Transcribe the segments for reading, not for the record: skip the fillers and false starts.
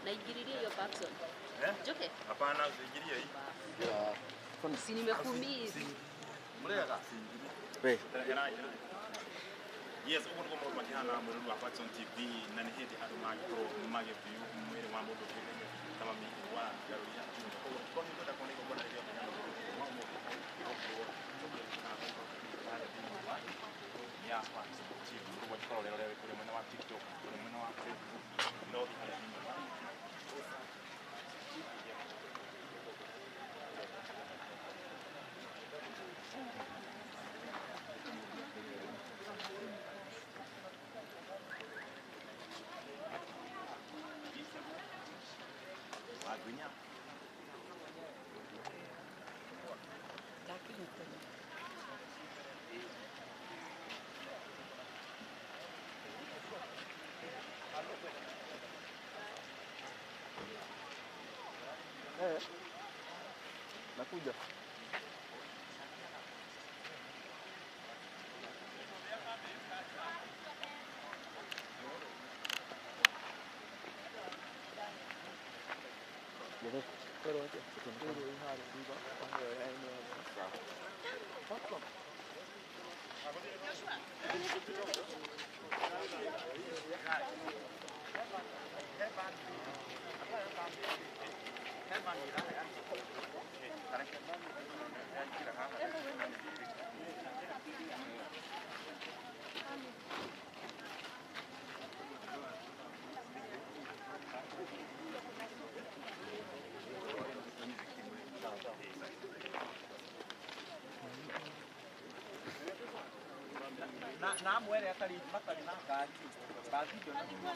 Naigiriria hiyo Parkson. Joke? Hapana, usiingilie hii. Si nimekumiss. Mlega. Wewe. Yes, uko kwa mwa kiana mwa Parkson TV na ni hiti hadi mage view mwele wa moto kama mimi wa garudia. Kwa hiyo ndio kwa nini kwa ndio ya Parkson TV kwa kwa leo kule mwana wa TikTok, kule mwana wa Facebook. Ndio hali hii. Nakuja. Na mwere atari matari na ngari bathi ndio na nyumba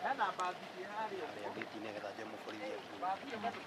hana bathi hari ya biti ne gata jemu kuria bathi ya mtu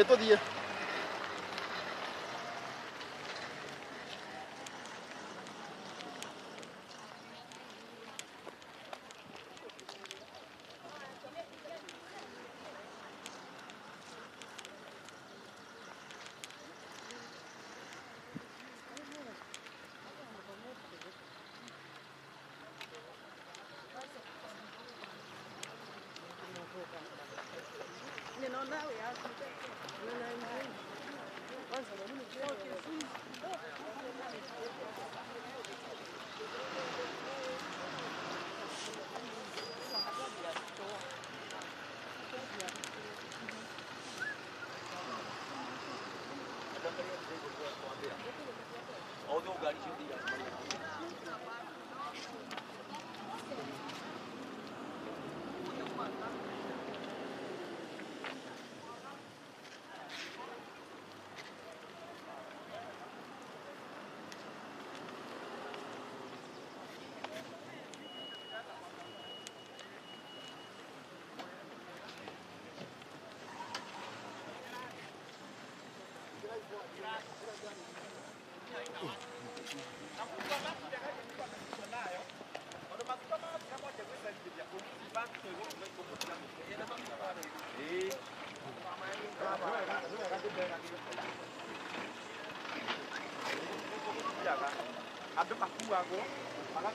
tuthie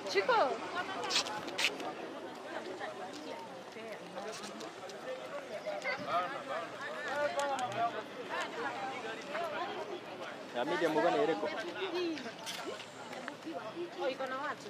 Chico. ya medium gani ireko Oh, iko na watu.